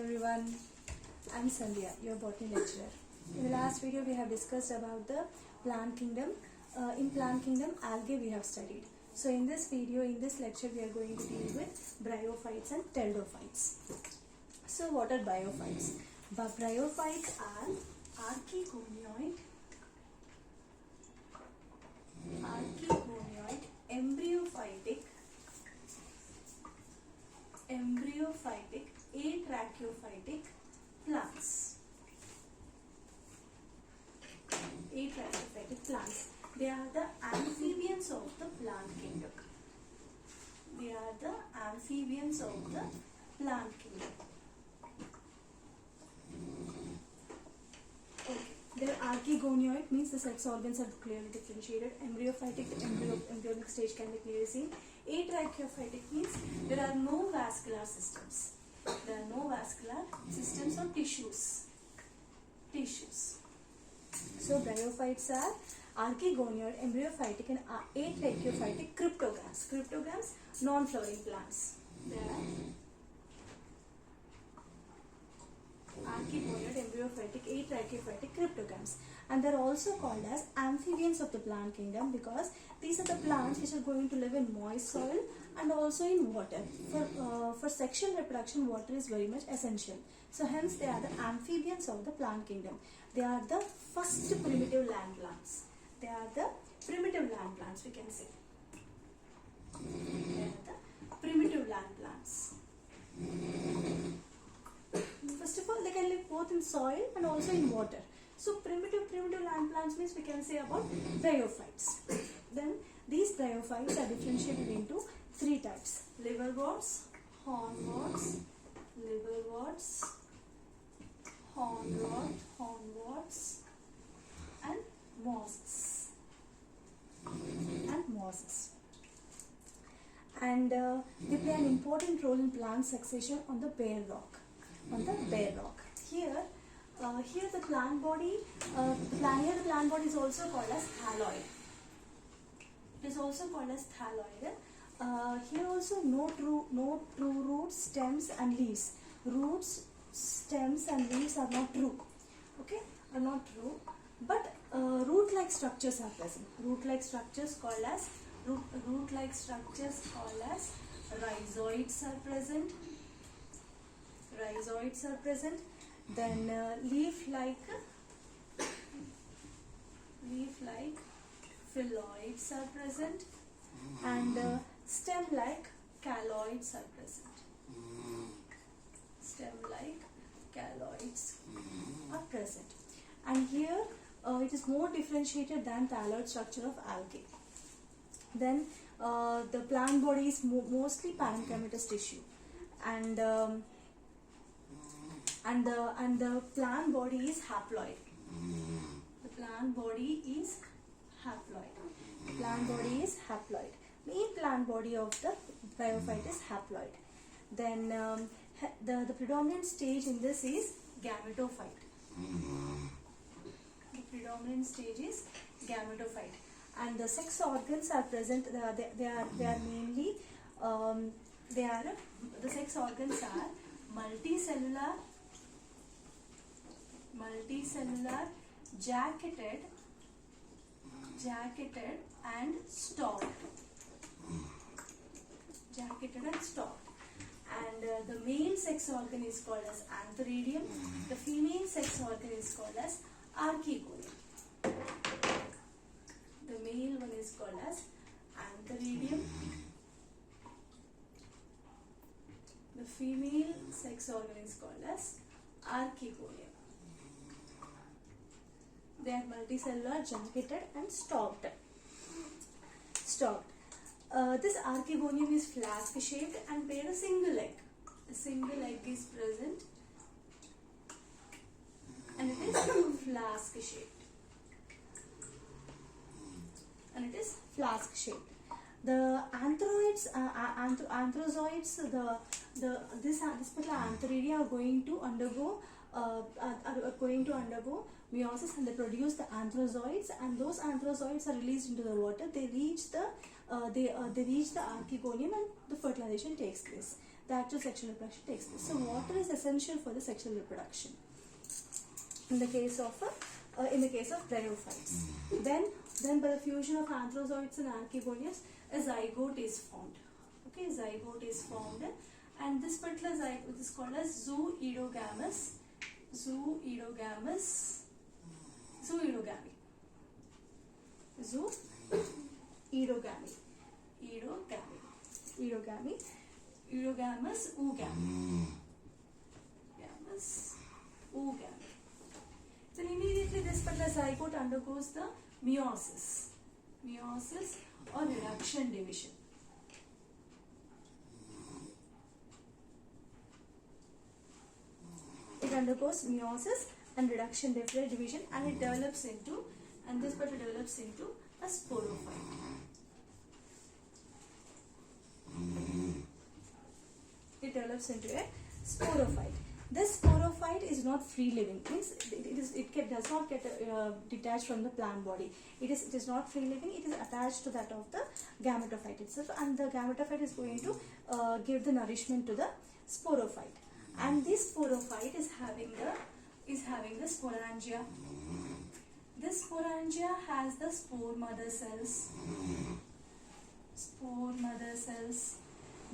everyone, I'm Sandhya, your botany lecturer. In the last video we have discussed about the plant kingdom. In plant kingdom, algae we have studied. So in this video, in this lecture, we are going to deal with bryophytes and pteridophytes. So what are bryophytes? Bryophytes are archegonioid, embryophytic, atracheophytic plants. Atracheophytic plants. They are the amphibians of the plant kingdom. They are the amphibians of the plant kingdom. Okay. Their archegonioid means the sex organs are clearly differentiated. Embryophytic, the embryonic stage can be clearly seen. Atracheophytic means there are no vascular systems. There are no vascular systems or tissues. So bryophytes are archegonioid, embryophytic and atracheophytic cryptogams. Cryptogams, non-flowering plants. They are archegonioid, embryophytic, atracheophytic cryptogams, and they are also called as amphibians of the plant kingdom because these are the plants which are going to live in moist soil and also in water. For sexual reproduction, water is very much essential. So hence they are the amphibians of the plant kingdom. They are the first primitive land plants. They are the primitive land plants, we can say. They are the primitive land plants. First of all, they can live both in soil and also in water. So primitive land plants means we can say about bryophytes. Then these bryophytes are differentiated into three types: liverworts, hornworts, hornworts, and mosses. And they play an important role in plant succession on the bare rock. Here the plant body, the plant body is also called as thalloid. It is also called as thalloid. Here also no true roots, stems and leaves. Roots, stems and leaves are not true. Okay, are not true. But root-like structures are present. Root-like structures called as rhizoids are present. Then leaf-like phylloids are present, and stem-like calloids are present. And here it is more differentiated than thalloid structure of algae. Then the plant body is mostly parenchymatous tissue, and the plant body is haploid. Main plant body of the bryophyte is haploid. Then the predominant stage in this is gametophyte. And the sex organs are present. They are mainly the sex organs are multicellular, jacketed and stalked. And the male sex organ is called as antheridium. The female sex organ is called as archegonium. The male one is called as antheridium. The female sex organ is called as archegonium. They are multicellular, jacketed and stalked. This archegonium is flask-shaped and bear a single egg. A single egg is present and it is flask-shaped. The anthrozoids, this particular antheridia are going to undergo meiosis, and they produce the anthrozoids, and those anthrozoids are released into the water. They reach the archegonium and the fertilization takes place. the actual sexual reproduction takes place. So water is essential for the sexual reproduction in the case of bryophytes. Then by the fusion of anthrozoids and archaeogonians, a zygote is formed. Okay, zygote is formed, and this particular zygote is called as zooidogamous. Zooidogamy. Eudogamous oogamy. Then immediately this particular zygote undergoes the meiosis or reduction division. It undergoes meiosis and reduction division, and it develops into, and this particular develops into a sporophyte. It develops into a sporophyte. This sporophyte is not free living, means does not get detached from the plant body. It is not free living. It is attached to that of the gametophyte itself, and the gametophyte is going to give the nourishment to the sporophyte. And this sporophyte is having the sporangia. This sporangia has the spore mother cells.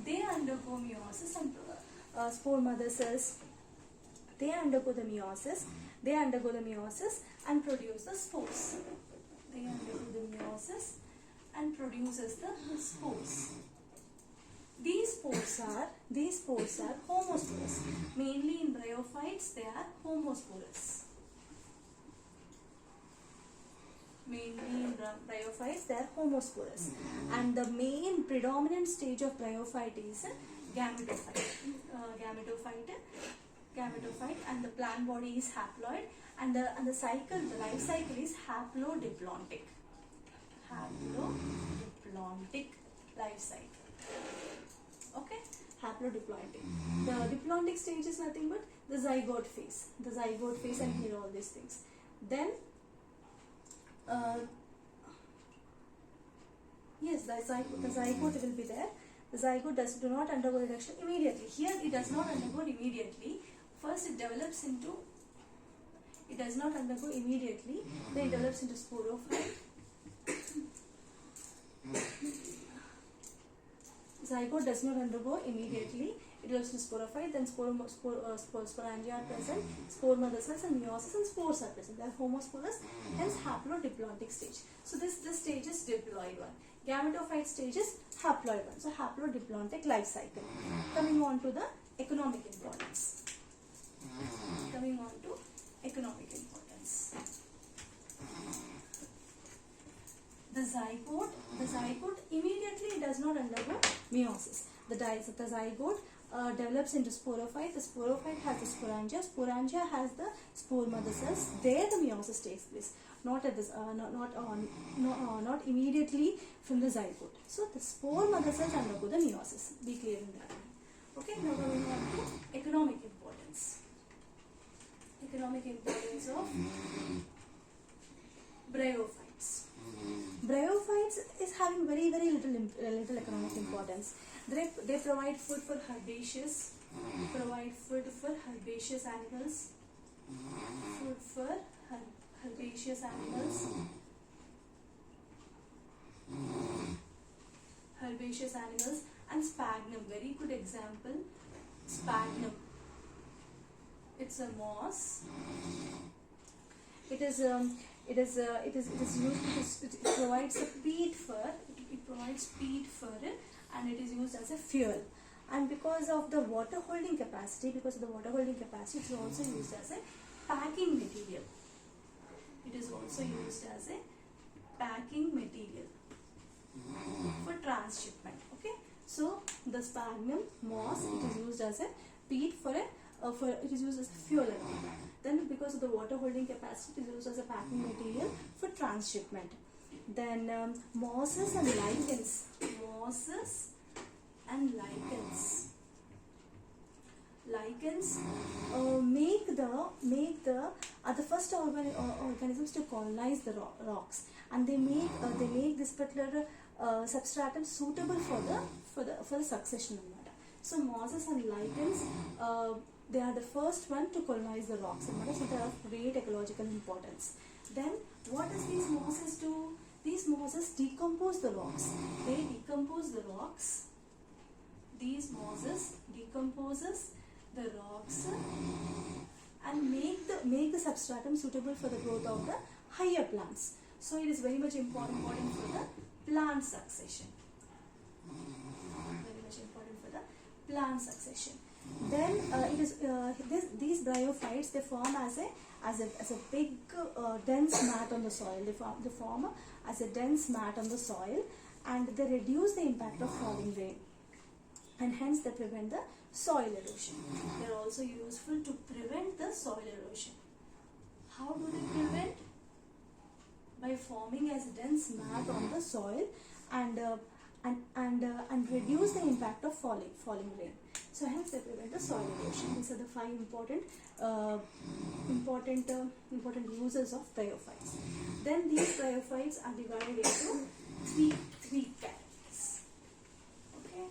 They undergo meiosis and spore mother cells. They undergo the meiosis and produce the spores. They undergo the meiosis and produces the spores. These spores are homosporous. Mainly in bryophytes, they are homosporous. And the main predominant stage of bryophyte is gametophyte. And the plant body is haploid, and the life cycle is haplodiploidic. Life cycle. Okay, haplodiploidic. The diploidic stage is nothing but the zygote phase. And here all these things. Then yes, the zygote will be there. The zygote do not undergo reduction immediately. Here it does not undergo immediately. First it develops into, it does not undergo immediately. Then it develops into sporophyte. Zygote does not undergo immediately. It develops into sporophyte. Then sporangia are present, spore mother cells and meiosis, and spores are present. They are homosporous, hence haplodiploidic stage. So this stage is diploid one. Gametophyte stage is haploid one. So haplodiploidic life cycle. Coming on to the economic importance. The zygote immediately does not undergo meiosis. The zygote develops into sporophyte. The sporophyte has the sporangia. Sporangia has the spore mother cells. There the meiosis takes place. Not immediately from the zygote. So the spore mother cells undergo the meiosis. Be clear in that. Okay, now coming on to economic importance. Economic importance of bryophytes. Bryophytes is having very little economic importance. They provide food for herbaceous. Animals. Herbaceous animals and sphagnum. Very good example. Sphagnum. It's a moss. It provides a peat fur. It provides peat fur, and it is used as a fuel. And because of the water holding capacity, it is also used as a packing material. For transshipment. Okay. So the sphagnum moss, it is used as a peat it is used as a fuel. Then because of the water holding capacity, it is used as a packing material for transshipment. Then mosses and lichens. Lichens make the first organisms to colonize the rocks, and they make this particular substratum suitable for the succession. So mosses and lichens, they are the first one to colonize the rocks, and so they are of great ecological importance. Then what does these mosses do? These mosses decompose the rocks. They decompose the rocks. These mosses decomposes the rocks and make the substratum suitable for the growth of the higher plants. So it is very much important for the plant succession. Very much important for the plant succession. Then these bryophytes, they form as a big dense mat on the soil. They form as a dense mat on the soil, and they reduce the impact of falling rain, and hence they prevent the soil erosion. They are also useful to prevent the soil erosion. How do they prevent? By forming as a dense mat on the soil and reduce the impact of falling rain. So hence they prevent the soil erosion. These are the 5 important uses of bryophytes. Then these bryophytes are divided into three categories. Okay.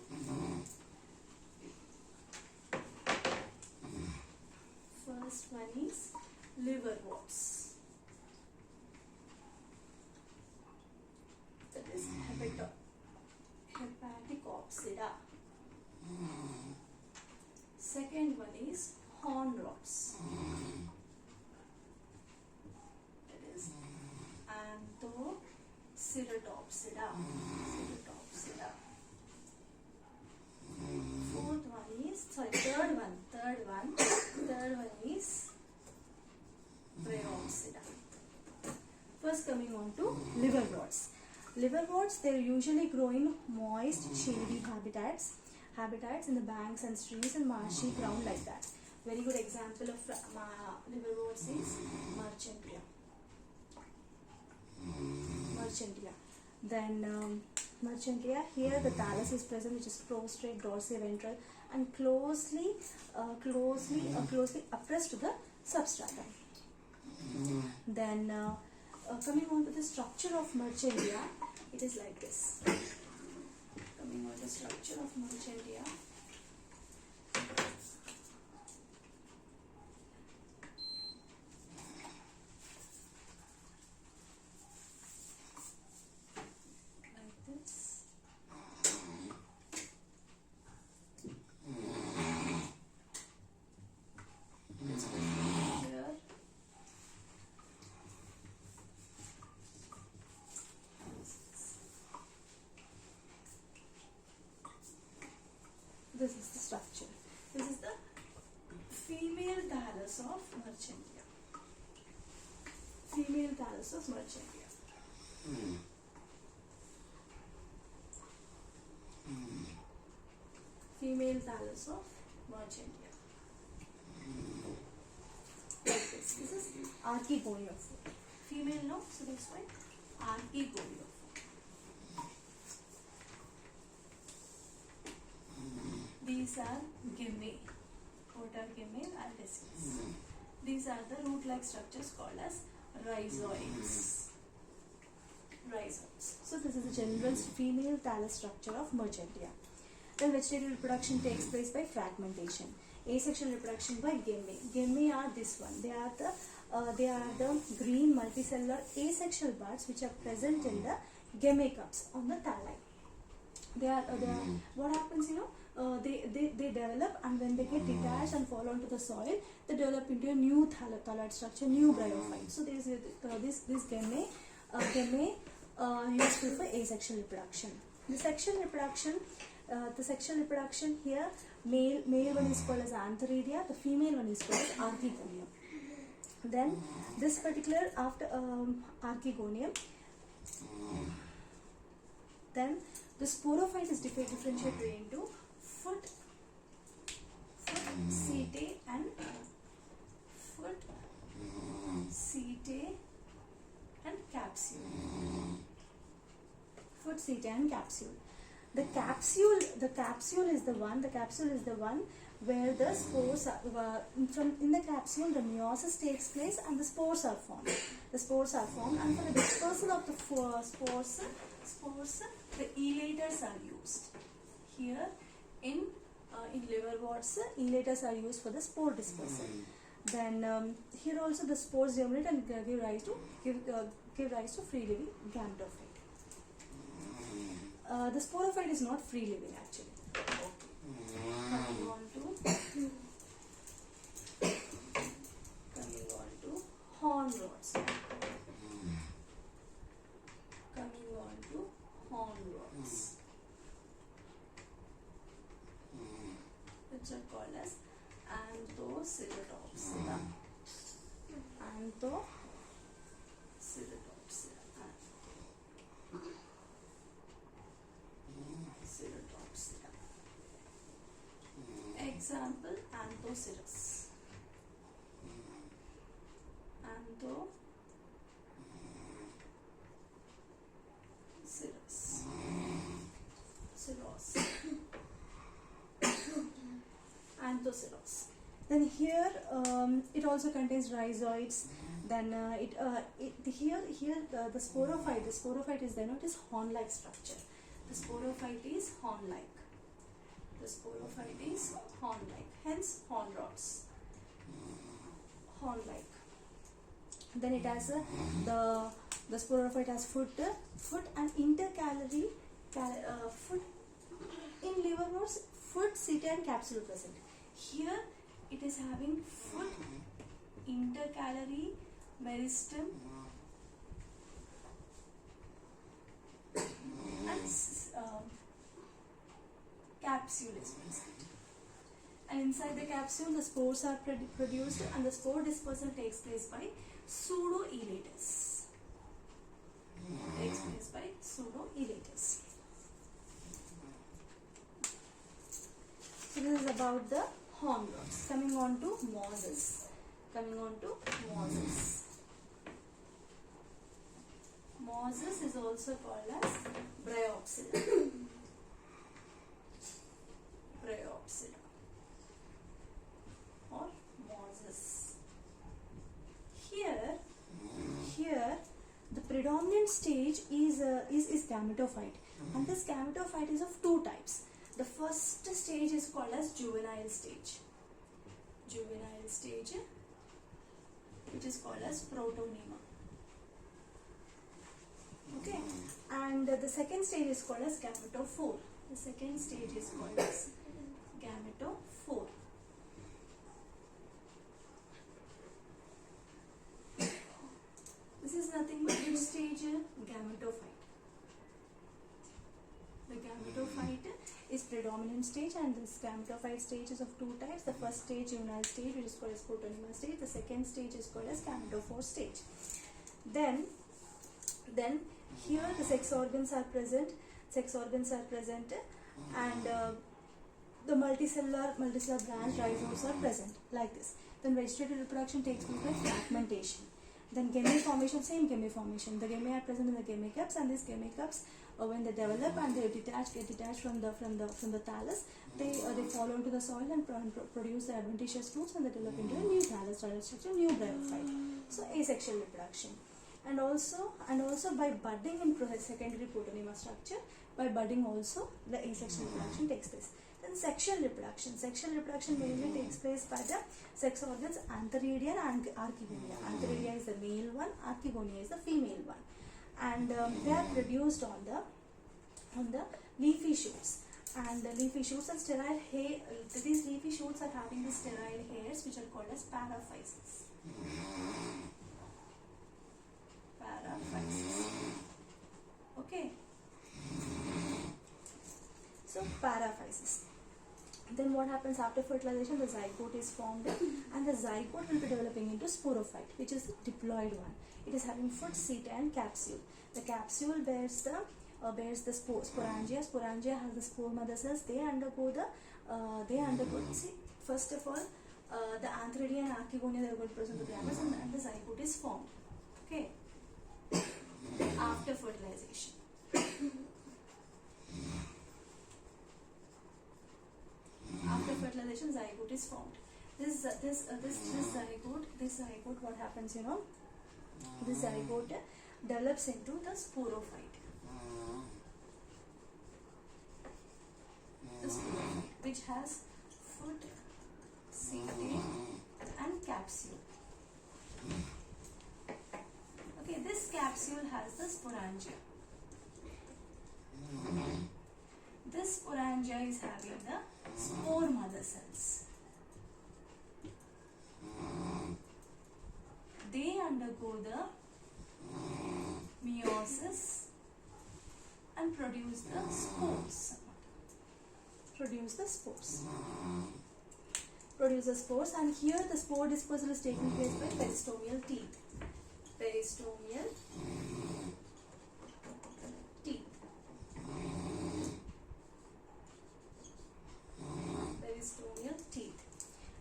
First one is liverworts. That is Hepaticopsida. Second one is horn rots. That is Anthoceratopsida. Third one is Bryopsida. First, coming on to liverworts. Liverworts, they usually grow in moist, shady habitats in the banks and streams and marshy ground like that. Very good example of liverworts is Merchantia. Then Merchantia, here the thallus is present, which is prostrate, dorsiventral, and closely oppressed to the substratum. Then coming on to the structure of Merchantia, it is like this. Coming on to the structure of Merchantia. This is the structure. This is the female thallus of Merchantia. Female thallus of Merchantia. Female thallus of Merchantia. Like this. This is archegoniophore. Female, no? So that's why archegoniophore. These are gimme. What are gimme? I'll discuss. These are the root-like structures called as rhizoids. So this is the general female thallus structure of Merchantia. Then vegetative reproduction takes place by fragmentation. Asexual reproduction by gemme. Gemme are this one. They are the green multicellular asexual buds which are present in the gemme cups on the thalli. What happens, they develop, and when they get detached and fall onto the soil, they develop into a new thalloid structure, new bryophyte. So there is this gemme useful for asexual reproduction. The sexual reproduction here, male one is called as antheridia, the female one is called as archegonium. Then this particular after archegonium, then the sporophyte is differentiated into foot, setae and capsule. Foot, setae and capsule. The capsule is the one where the spores are, in the capsule the meiosis takes place and the spores are formed. And for the dispersal of the spores, the elaters are used. Here in in liverworts, elaters are used for the spore dispersal. Then here also the spores germinate and give rise to free living gametophyte. The sporophyte is not free living actually. Coming on to horn rods. Which are called as Anthoceratopsida. Example, Anthocerus. Anthoceros. Then here it also contains rhizoids. Then the sporophyte is there. It is horn-like structure. The sporophyte is horn-like. Hence horn rods. Horn-like. Then it has the sporophyte has foot and intercalary foot in liverworts. Foot, setae and capsule present. Here it is having foot, intercalary, meristem and capsule is present. And inside the capsule the spores are produced and the spore dispersal takes place by pseudo-elaters. So this is about the horn rods. Coming on to mosses. Mosses is also called as Bryopsida. Or mosses. Here the predominant stage is gametophyte, and this gametophyte is of two types. The first stage is called as juvenile stage, which is called as protonema. Okay, and the second stage is called as gametophore. This is nothing but which stage? Gametophyte. The gametophyte is predominant stage, and this gametophyte stage is of two types. The first stage, juvenile stage, which is called as protonema stage. The second stage is called as gametophore stage. Then here the sex organs are present, and the multicellular branch rhizomes are present like this. Then vegetative reproduction takes place by fragmentation. Then gamete formation, same gamete formation. The gamete are present in the gametes, and these gametes, when they develop and they get detached from the thallus, they fall into the soil and produce the adventitious roots, and they develop into a new thallus structure, new bryophyte. So asexual reproduction, and also by budding in secondary protonema structure, by budding also the asexual reproduction takes place. Then sexual reproduction mainly takes place by the sex organs antheridia and archegonia. Antheridia is the male one, archegonia is the female one, and they are produced on the leafy shoots. And the leafy shoots and sterile hair. These leafy shoots are having the sterile hairs, which are called as paraphyses. Okay. So paraphyses. Then what happens after fertilization? The zygote is formed, and the zygote will be developing into sporophyte, which is the diploid one. It is having foot, setae and capsule. The capsule bears the sporangia. Sporangia has the spore mother cells. They undergo see, first of all, the antheridia and archegonia, they are going to present the gametes, and the zygote is formed. Okay. After fertilization. After fertilization, zygote is formed. This zygote, what happens? This zygote develops into the sporophyte. which has foot, setae and capsule. Okay, this capsule has the sporangia. This sporangia is having the spore mother cells. They undergo the meiosis and produce the spores. Produce the spores, and here the spore dispersal is taking place by peristomial teeth. Peristomial teeth. Peristomial teeth.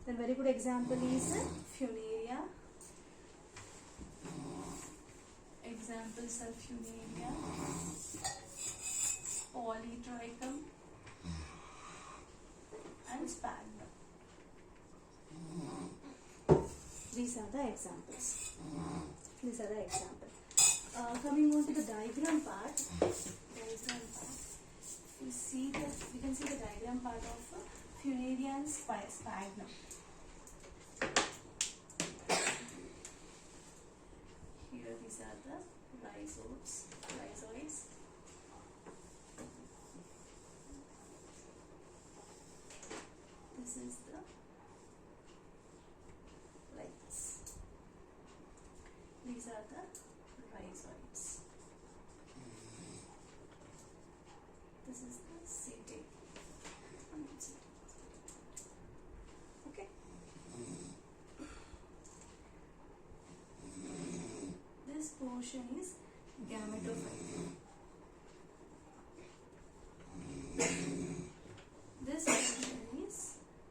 Then very good example is Funaria. Examples are Funaria, Polytrichum and Sphagnum. These are the examples. Coming on to the diagram part. We can see the diagram part of Funaria and Sphagnum. Here these are the rhizoids. This is the lights. These are the rhizoids. This is the setae. Okay. This portion is gametophyte. This portion is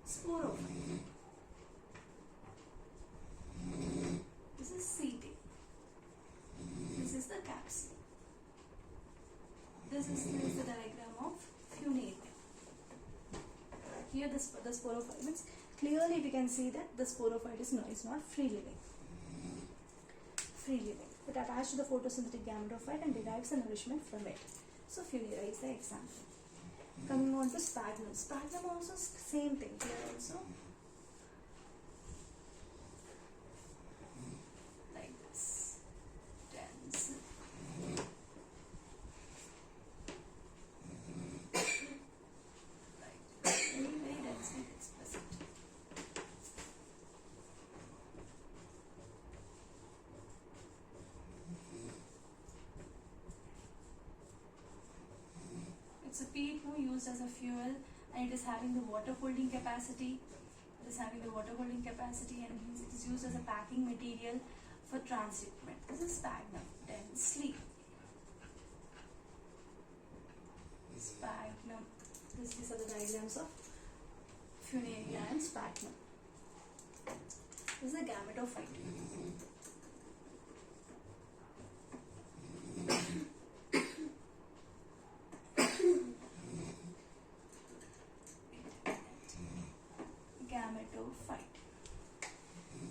sporophyte. This is setae. This is the capsule. This is the diagram of Funaria. Here the sporophyte means clearly we can see that the sporophyte is not free living. It attached to the photosynthetic gametophyte and derives the nourishment from it. So Funaria is the example. Coming on to Sphagnum. Sphagnum also same thing. Here also like this. Dense. Like this. Very densely it's present. It's a peat moss used as a fuel, and it is having the water holding capacity. And hence it is used as a packing material for transshipment. This is Sphagnum, densely. Sphagnum. These are the diagrams of Funaria and Sphagnum. This is a gametophyte.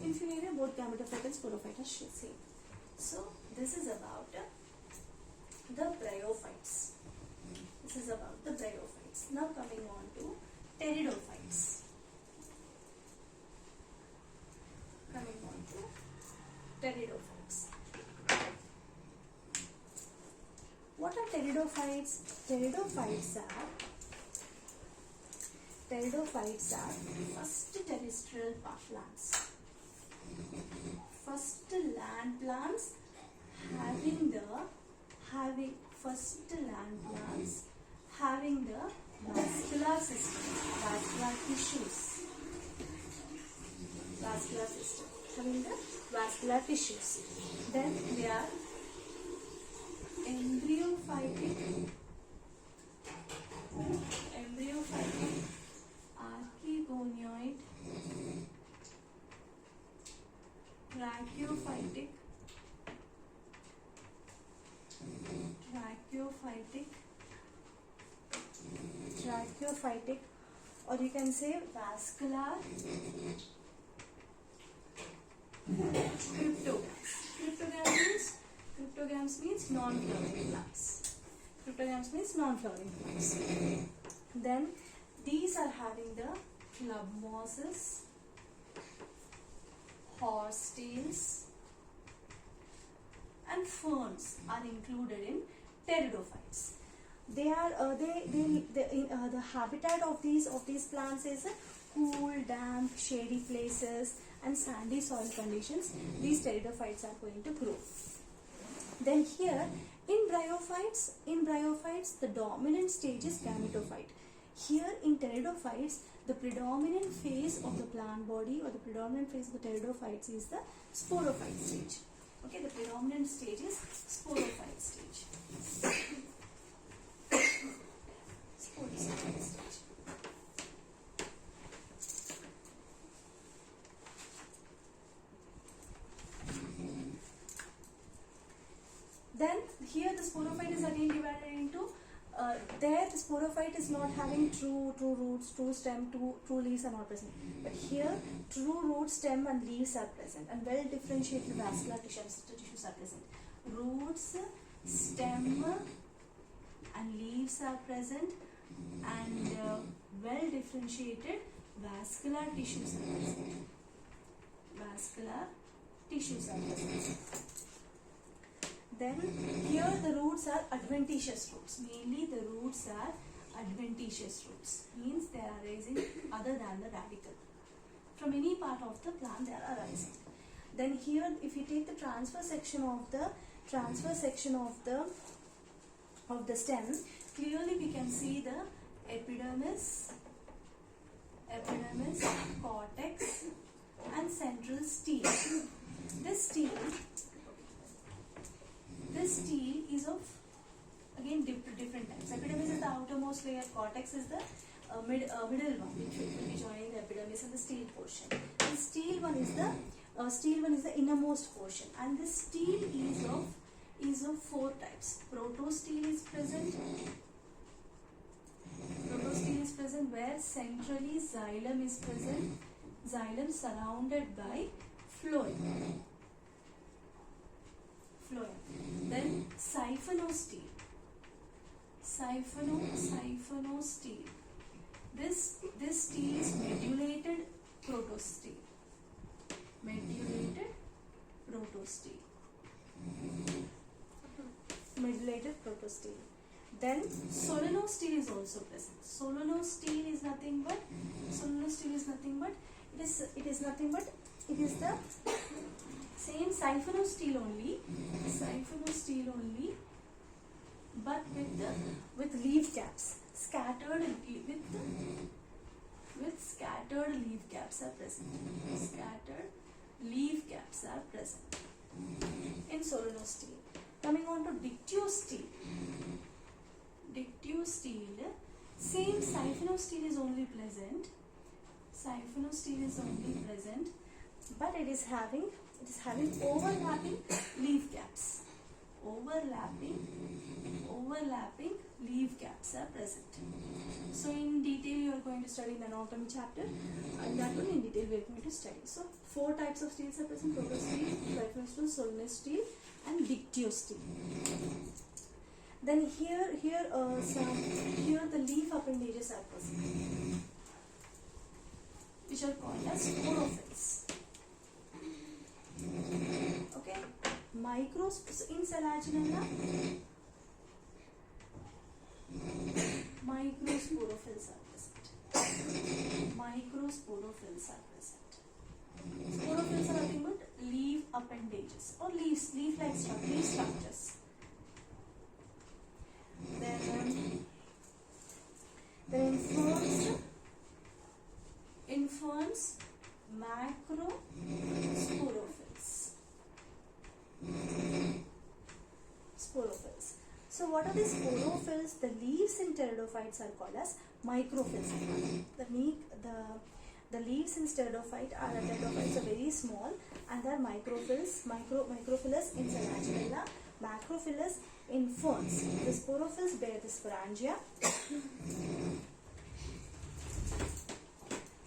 In Funaria, both gametophyte and sporophyte are same. So this is about the bryophytes. Now coming on to pteridophytes. What are pteridophytes? Pteridophytes are first terrestrial plants. First land plants having the vascular system, vascular tissues. Having the vascular tissues. Then they are embryophytic, archegonioid, trachophytic, or you can say vascular cryptogams means non-flowering plants. Then these are having the club mosses, horsetails, and ferns are included in pteridophytes. They are the habitat of these plants is cool, damp, shady places and sandy soil conditions. These pteridophytes are going to grow. Then here in bryophytes the dominant stage is gametophyte. Here in pteridophytes the predominant phase of the plant body or the predominant phase of the pteridophytes is the sporophyte stage. Okay, the predominant stage is sporophyte stage. Sporophyte stage. Then here the sporophyte is again divided into there the sporophyte is not having true roots, true stem, true leaves are not present. But here true root, stem and leaves are present and well differentiated vascular tissues are present. Roots, stem and leaves are present and well differentiated vascular tissues are present. Vascular tissues are present. Then here the roots are adventitious roots. Mainly the roots are adventitious roots. Means they are arising other than the radicle. From any part of the plant they are arising. Then here if you take the transverse section of the stem, clearly we can see the epidermis, cortex and central stele. This stele is of again different types. Epidermis is the outermost layer, cortex is the middle one which will be joining the epidermis and the stele portion. The stele one is the innermost portion, and this stele is of four types. Protostele is present. Protostele is present where centrally xylem is present. Xylem surrounded by phloem. Then siphonostele. Siphonostele. This stele is medulated protostele. Medulated protostele. Then solenostele is also present. Solenostele is nothing but it is the same siphonostele only, but with leaf caps, scattered with scattered leaf caps are present. Scattered leaf caps are present in solenostele. Coming on to dictyostele. Dictyostele, same siphonostele is only present. But it is having overlapping leaf caps. Overlapping leaf caps are present. So in detail you are going to study in the anatomy chapter, and that one in detail we are going to study. So four types of steles are present: protostele, siphonostele, solenostele and dictyostele. Then here the leaf appendages are present, which are called as sporophylls. Okay, in Selaginella, microsporophylls are present. Sporophylls are nothing but leaf appendages or leaf-like structures. Then in ferns, sporophylls. So what are these sporophylls? The leaves in pteridophytes are called as microphylls. The leaves in pteridophytes are very small and they are microphylls. Microphylls in Selaginella, macrophylls in ferns. The sporophylls bear the sporangia.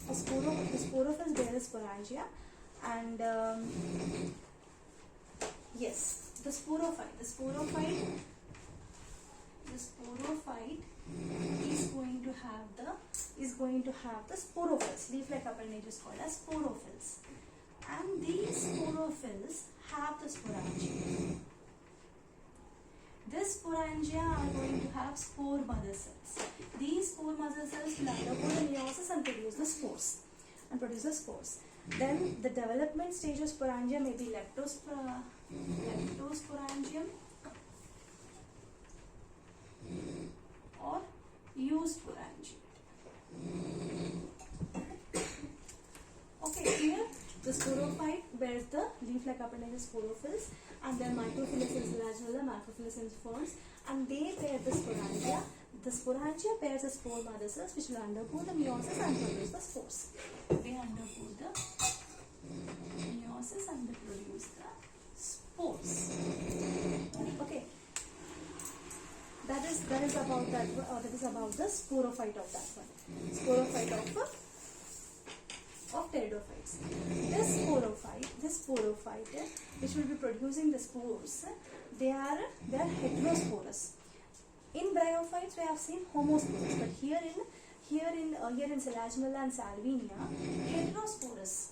The sporophylls bear the sporangia, and yes, the sporophyte is going to have the sporophylls. Leaf-like appendage is called as sporophylls, and these sporophylls have the sporangia. This sporangia are going to have spore mother cells. These spore mother cells will undergo the meiosis and produce the spores. Then the development stage of sporangia may be leptosporangium or eusporangium. Okay, here the sporophyte bears the leaf-like appendage sporophylls, and then microphyllis flagella, macrophyllis ferns, and they bear the sporangia. The sporangia bears the spore mother cells which will undergo the meiosis and produce the spores. They undergo the meiosis and they produce the spores. Okay. That is about that. That is about the sporophyte of that one. Sporophyte of pteridophytes. This sporophyte, which will be producing the spores, they are heterosporous. In bryophytes, we have seen homosporous, but here in Selaginella and Salvinia, heterosporous.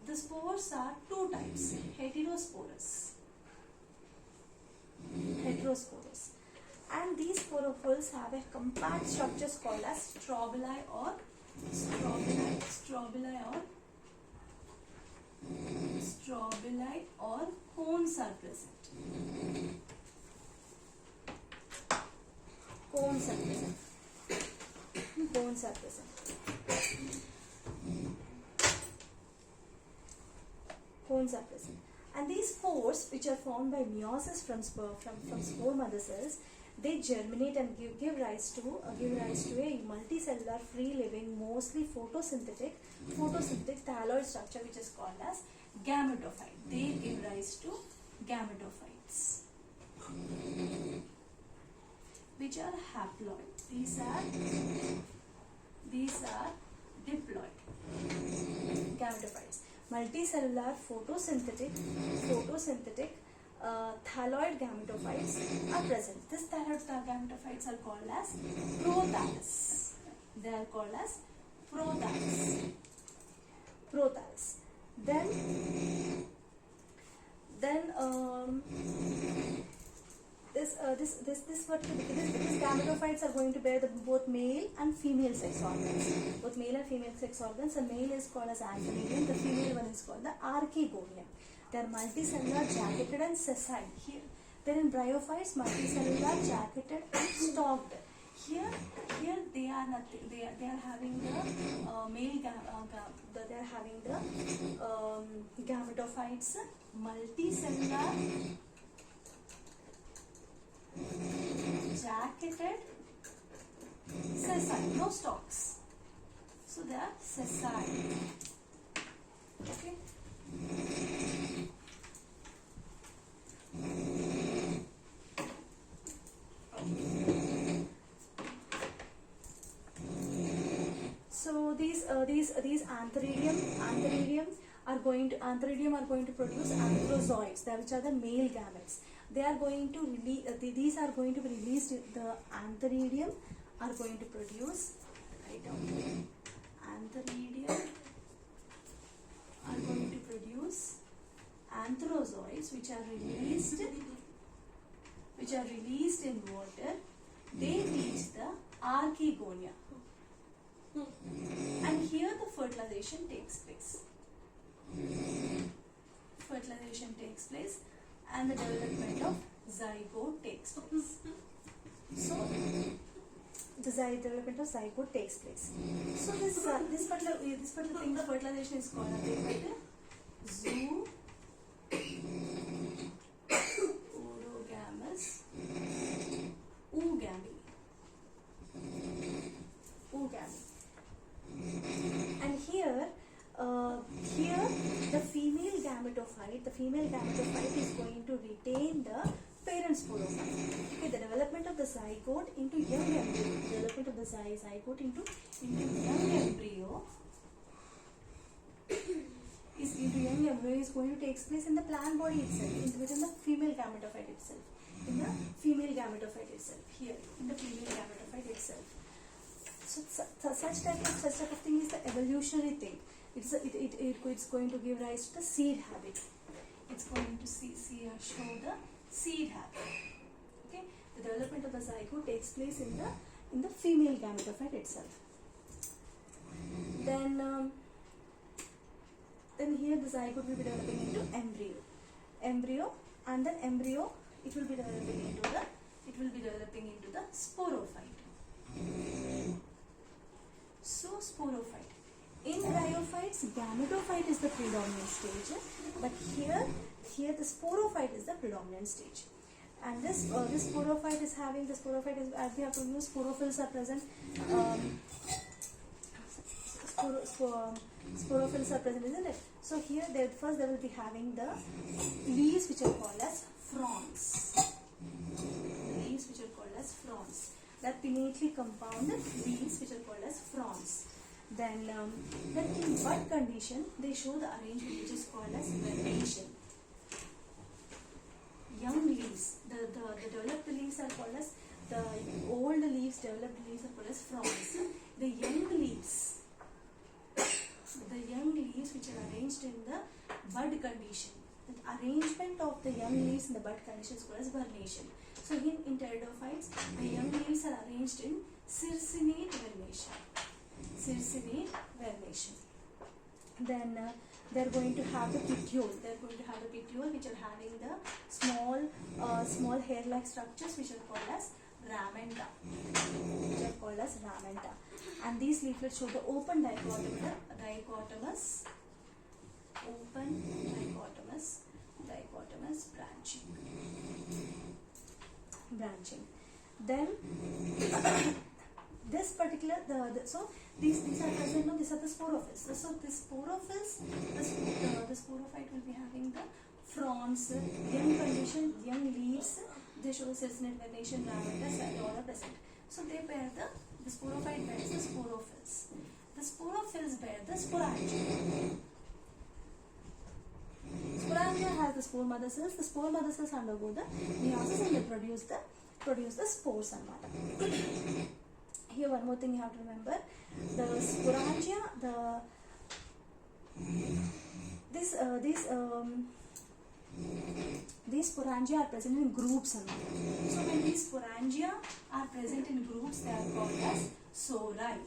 The spores are two types: heterosporous, and these sporophylls have a compact structures called as strobili or cones are present. Cones are present. And these spores, which are formed by meiosis from spore mother cells, they germinate and give rise to a multicellular, free-living, mostly photosynthetic thalloid structure, which is called as gametophyte. They give rise to gametophytes, which are haploid. These are diploid gametophytes. Multicellular photosynthetic thalloid gametophytes are present. These thalloid gametophytes are called as prothallus. They are called as prothallus. Then these gametophytes are going to bear both male and female sex organs. The male is called as antheridium. The female one is called the archegonium. They are multicellular, jacketed, and sessile. Here, then in bryophytes, multicellular, jacketed, and stalked. Here they are nothing. They are having the they are having the gametophytes, multicellular, jacketed, sessile, no stalks. So they are sessile. Okay. So these antheridium are going to produce anthrozoids, which are the male gametes. They are going to release. These are going to be released. The antheridium are going to produce. Write down here. Antheridium are going to produce anthrozoids, which are released in water. They reach the archegonia, and here the fertilization takes place. And the development of zygote takes place. So the development of zygote takes place. So this particular thing, the fertilization is called zoogamous oogamy. And here the female gametophyte is going to retain the parent sporophyte. Okay, the development of the zygote into young embryo is into young embryo is going to take place in the plant body itself, within the female gametophyte itself. In the female gametophyte itself, here, in the female gametophyte itself. So such type of thing is the evolutionary thing. It's going to give rise to the seed habit. It's going to show the seed habit. Okay, the development of the zygote takes place in the female gametophyte itself. Then here the zygote will be developing into embryo, and then embryo it will be developing into the sporophyte. So sporophyte. In bryophytes, gametophyte is the predominant stage, but here the sporophyte is the predominant stage. And this sporophyte is as we have to use, sporophylls are present. Sporophylls are present, isn't it? So here, first they will be having the leaves which are called as fronds. Leaves which are called as fronds. That pinnately compounded leaves which are called as fronds. Then in bud condition, they show the arrangement which is called as vernation. Young leaves, the developed leaves are called as, the old leaves, developed leaves are called as fronds. The young leaves which are arranged in the bud condition, the arrangement of the young leaves in the bud condition is called as vernation. So in pteridophytes, the young leaves are arranged in circinate vernation. Then they are going to have the petiole. Which are having the small hair-like structures which are called as ramenta. And these leaflets show the open dichotomous branching. Then this particular so these are present. No, these are the sporophylls. So the sporophylls, the sporophyte will be having the fronds, young condition, young leaves. They show the circinate vernation, ramenta, all are present. So they bear the sporophyte bears the sporophylls. The sporophylls bear the sporangia. Sporangia has the spore mother cells. The spore mother cells undergo the meiosis and they produce the spores and matter. Here one more thing you have to remember. The sporangia, these sporangia are present in groups. So when these sporangia are present in groups, they are called as sori.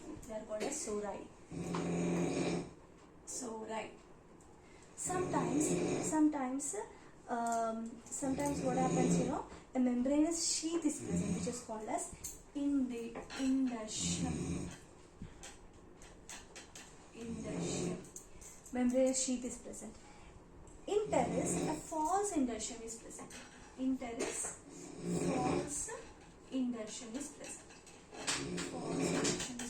Sometimes what happens, a membranous sheath is present, which is called as induction. Membranous sheath is present. In terrace, a false induction is present. False induction is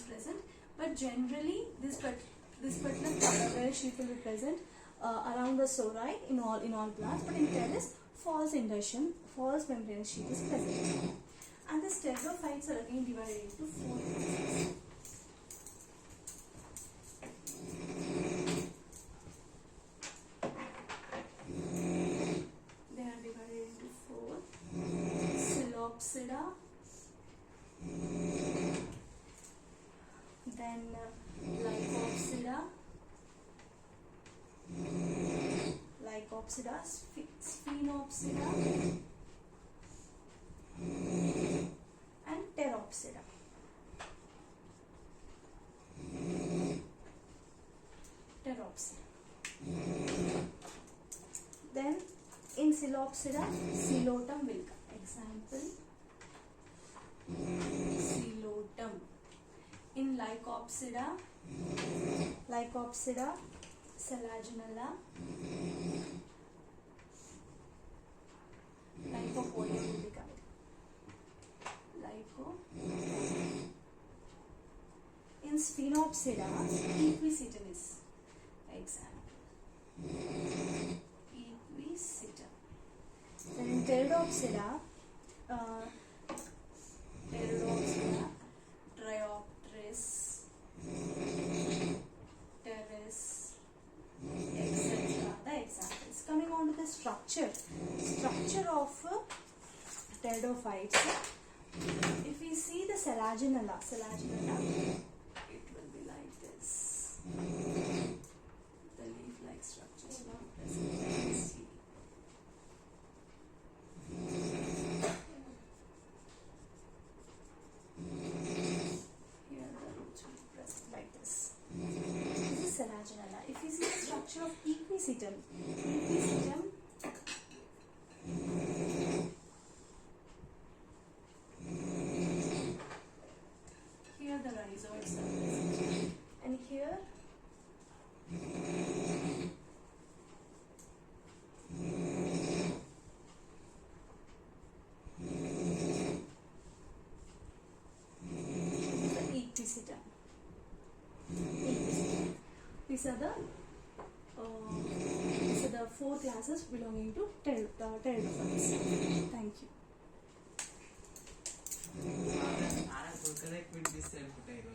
present. But generally, this particular membranous sheath will be present around the sori in all plants. But in terrace, false membranous sheath is present. And the pteridophytes are again divided into 4 classes. They are divided into 4. Psilopsida, then Lycopsida, Sphenopsida, and Pteropsida. Then in Psilopsida, Coelotum will come. Example, Coelotum. In Lycopsida, Selaginella, Lycopodia will be coming. In Sphenopsida, Equisetum is example. Equisetum. Then in Pteridopsida, Dryopteris, Teres, etc. The example. structure of pteridophytes. If we see the selaginella, it will be like this. The leaf-like structure is not present. Let's see. Here the roots will be present like this. This is selaginella. If we see the structure of equisetum, here the rhizoids are present, and here the equisetum. These are the four classes belonging to pteridophytes. Thank you. correct with this